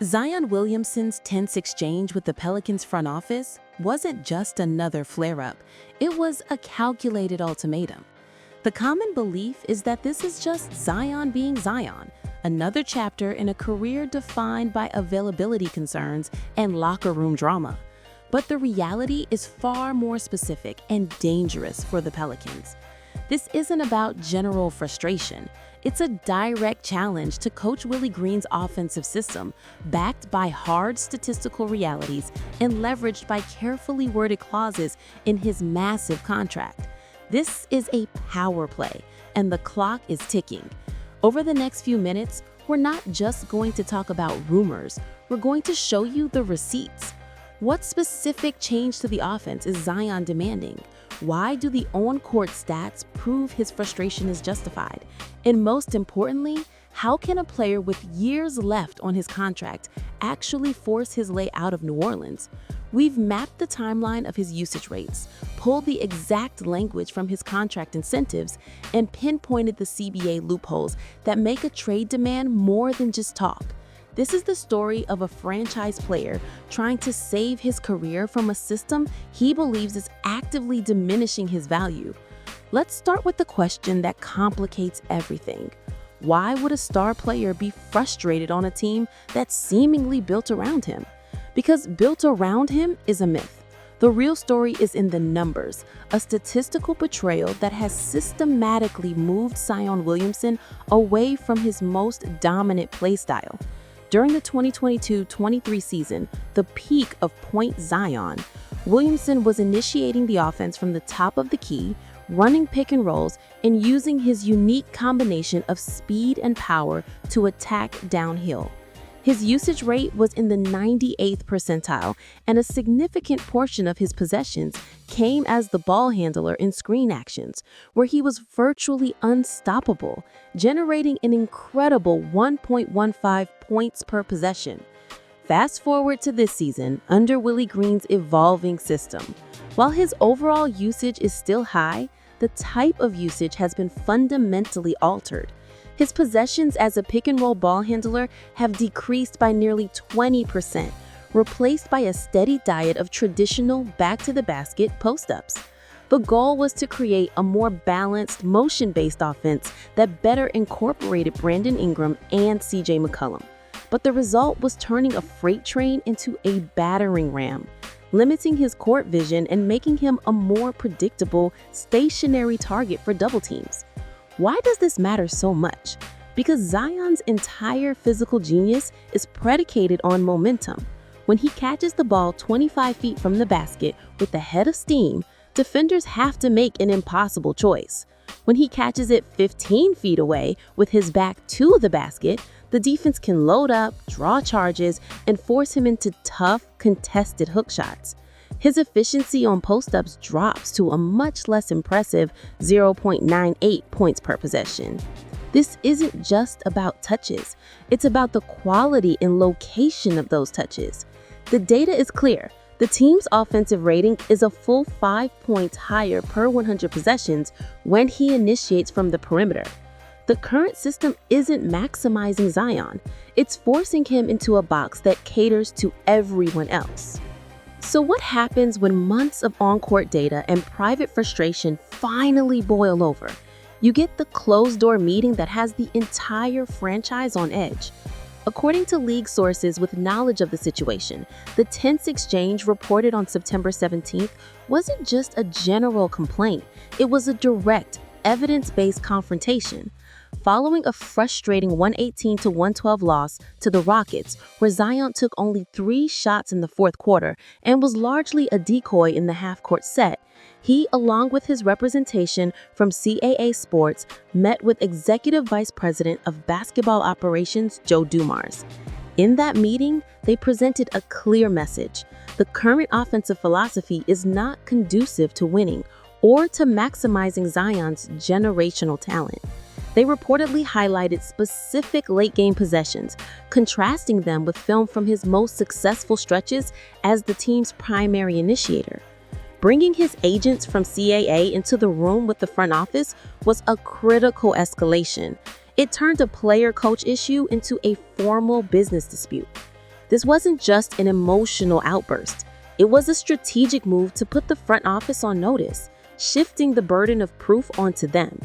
Zion Williamson's tense exchange with the Pelicans front office wasn't just another flare-up, it was a calculated ultimatum. The common belief is that this is just Zion being Zion, another chapter in a career defined by availability concerns and locker room drama. But the reality is far more specific and dangerous for the Pelicans. This isn't about general frustration. It's a direct challenge to Coach Willie Green's offensive system, backed by hard statistical realities and leveraged by carefully worded clauses in his massive contract. This is a power play, and the clock is ticking. Over the next few minutes, we're not just going to talk about rumors, we're going to show you the receipts. What specific change to the offense is Zion demanding? Why do the on-court stats prove his frustration is justified? And most importantly, how can a player with years left on his contract actually force his way out of New Orleans? We've mapped the timeline of his usage rates, pulled the exact language from his contract incentives, and pinpointed the CBA loopholes that make a trade demand more than just talk. This is the story of a franchise player trying to save his career from a system he believes is actively diminishing his value. Let's start with the question that complicates everything. Why would a star player be frustrated on a team that's seemingly built around him? Because built around him is a myth. The real story is in the numbers, a statistical betrayal that has systematically moved Zion Williamson away from his most dominant play style. During the 2022-23 season, the peak of Point Zion, Williamson was initiating the offense from the top of the key, running pick and rolls, and using his unique combination of speed and power to attack downhill. His usage rate was in the 98th percentile, and a significant portion of his possessions came as the ball handler in screen actions, where he was virtually unstoppable, generating an incredible 1.15 points per possession. Fast forward to this season, under Willie Green's evolving system. While his overall usage is still high, the type of usage has been fundamentally altered. His possessions as a pick-and-roll ball handler have decreased by nearly 20%, replaced by a steady diet of traditional back-to-the-basket post-ups. The goal was to create a more balanced, motion-based offense that better incorporated Brandon Ingram and CJ McCollum. But the result was turning a freight train into a battering ram, limiting his court vision and making him a more predictable, stationary target for double teams. Why does this matter so much? Because Zion's entire physical genius is predicated on momentum. When he catches the ball 25 feet from the basket with the head of steam, defenders have to make an impossible choice. When he catches it 15 feet away with his back to the basket, the defense can load up, draw charges, and force him into tough, contested hook shots. His efficiency on post-ups drops to a much less impressive 0.98 points per possession. This isn't just about touches, it's about the quality and location of those touches. The data is clear. The team's offensive rating is a full 5 points higher per 100 possessions when he initiates from the perimeter. The current system isn't maximizing Zion, it's forcing him into a box that caters to everyone else. So what happens when months of on-court data and private frustration finally boil over? You get the closed-door meeting that has the entire franchise on edge. According to league sources with knowledge of the situation, the tense exchange reported on September 17th wasn't just a general complaint, it was a direct, evidence-based confrontation. Following a frustrating 118-112 loss to the Rockets, where Zion took only 3 shots in the fourth quarter and was largely a decoy in the half-court set, he, along with his representation from CAA Sports, met with Executive Vice President of Basketball Operations Joe Dumars. In that meeting, they presented a clear message. The current offensive philosophy is not conducive to winning or to maximizing Zion's generational talent. They reportedly highlighted specific late-game possessions, contrasting them with film from his most successful stretches as the team's primary initiator. Bringing his agents from CAA into the room with the front office was a critical escalation. It turned a player-coach issue into a formal business dispute. This wasn't just an emotional outburst. It was a strategic move to put the front office on notice, shifting the burden of proof onto them.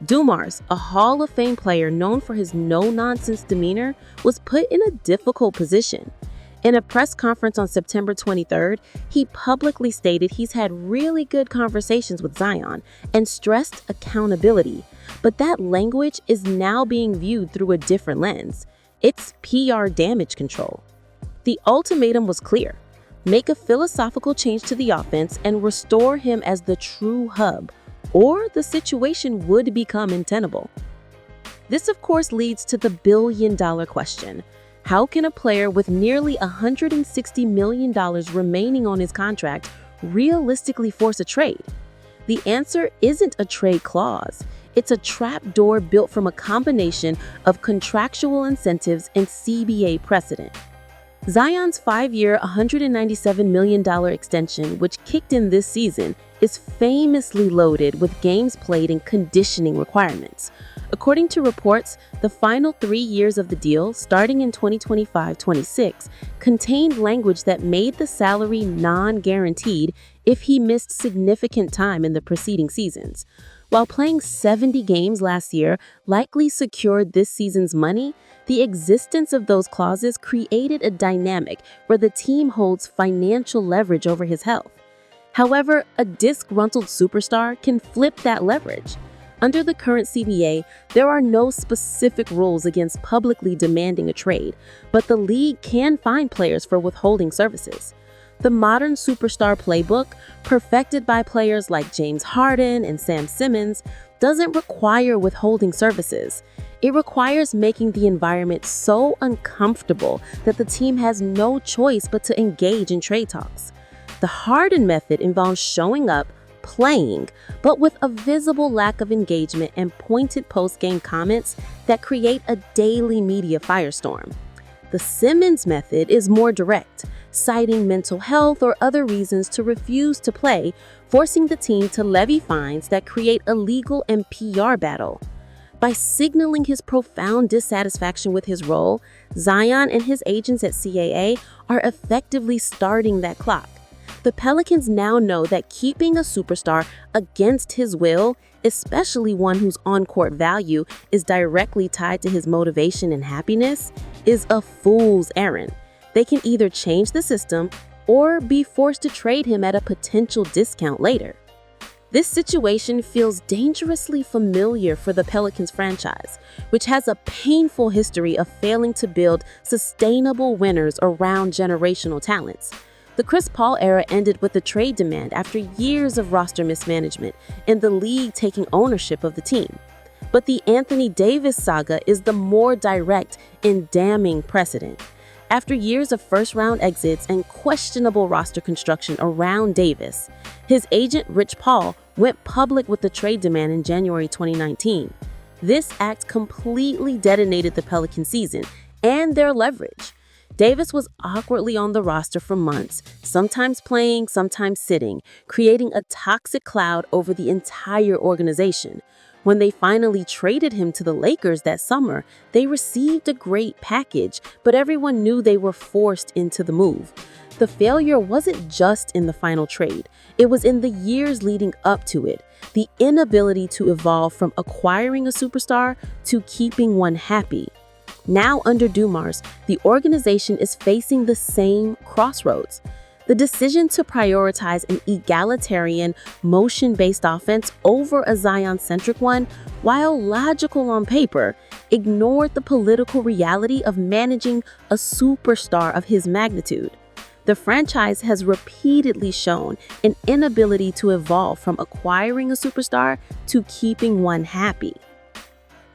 Dumars, a Hall of Fame player known for his no-nonsense demeanor, was put in a difficult position. In a press conference on September 23rd, he publicly stated he's had really good conversations with Zion and stressed accountability. But that language is now being viewed through a different lens. It's PR damage control. The ultimatum was clear. Make a philosophical change to the offense and restore him as the true hub, or the situation would become untenable. This, of course, leads to the billion-dollar question. How can a player with nearly $160 million remaining on his contract realistically force a trade? The answer isn't a trade clause. It's a trapdoor built from a combination of contractual incentives and CBA precedent. Zion's 5-year, $197 million extension, which kicked in this season, is famously loaded with games played and conditioning requirements. According to reports, the final 3 years of the deal, starting in 2025-26, contained language that made the salary non-guaranteed if he missed significant time in the preceding seasons. While playing 70 games last year likely secured this season's money, the existence of those clauses created a dynamic where the team holds financial leverage over his health. However, a disgruntled superstar can flip that leverage. Under the current CBA, there are no specific rules against publicly demanding a trade, but the league can fine players for withholding services. The modern superstar playbook, perfected by players like James Harden and Sam Simmons, doesn't require withholding services. It requires making the environment so uncomfortable that the team has no choice but to engage in trade talks. The Harden method involves showing up, playing, but with a visible lack of engagement and pointed post-game comments that create a daily media firestorm. The Simmons method is more direct, citing mental health or other reasons to refuse to play, forcing the team to levy fines that create a legal and PR battle. By signaling his profound dissatisfaction with his role, Zion and his agents at CAA are effectively starting that clock. The Pelicans now know that keeping a superstar against his will, especially one whose on-court value is directly tied to his motivation and happiness, is a fool's errand. They can either change the system or be forced to trade him at a potential discount later. This situation feels dangerously familiar for the Pelicans franchise, which has a painful history of failing to build sustainable winners around generational talents. The Chris Paul era ended with a trade demand after years of roster mismanagement and the league taking ownership of the team. But the Anthony Davis saga is the more direct and damning precedent. After years of first-round exits and questionable roster construction around Davis, his agent Rich Paul went public with the trade demand in January 2019. This act completely detonated the Pelican season and their leverage. Davis was awkwardly on the roster for months, sometimes playing, sometimes sitting, creating a toxic cloud over the entire organization. When they finally traded him to the Lakers that summer, they received a great package, but everyone knew they were forced into the move. The failure wasn't just in the final trade. It was in the years leading up to it. The inability to evolve from acquiring a superstar to keeping one happy. Now under Dumars, the organization is facing the same crossroads. The decision to prioritize an egalitarian, motion-based offense over a Zion-centric one, while logical on paper, ignored the political reality of managing a superstar of his magnitude. The franchise has repeatedly shown an inability to evolve from acquiring a superstar to keeping one happy.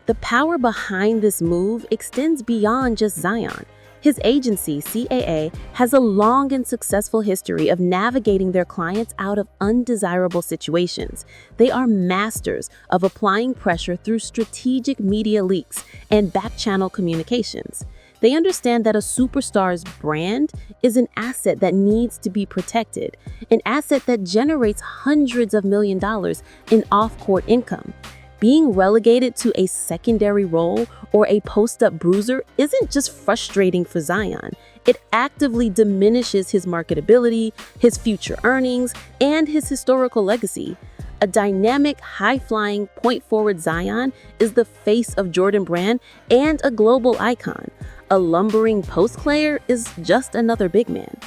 The power behind this move extends beyond just Zion. His agency, CAA, has a long and successful history of navigating their clients out of undesirable situations. They are masters of applying pressure through strategic media leaks and back-channel communications. They understand that a superstar's brand is an asset that needs to be protected, an asset that generates hundreds of millions of dollars in off-court income. Being relegated to a secondary role or a post-up bruiser isn't just frustrating for Zion, It actively diminishes his marketability, his future earnings, and his historical legacy. A dynamic, high-flying, point-forward Zion is the face of Jordan Brand and a global icon. A lumbering post player is just another big man.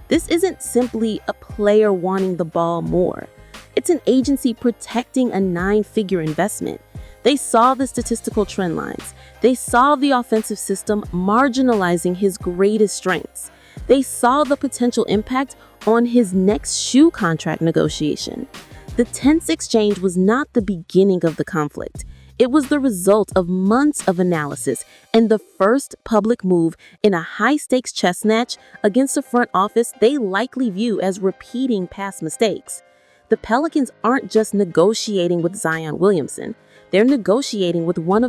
This isn't simply a player wanting the ball more. It's an agency protecting a 9-figure investment. They saw the statistical trend lines. They saw the offensive system marginalizing his greatest strengths. They saw the potential impact on his next shoe contract negotiation. The tense exchange was not the beginning of the conflict. It was the result of months of analysis and the first public move in a high-stakes chess match against a front office they likely view as repeating past mistakes. The Pelicans aren't just negotiating with Zion Williamson. They're negotiating with one of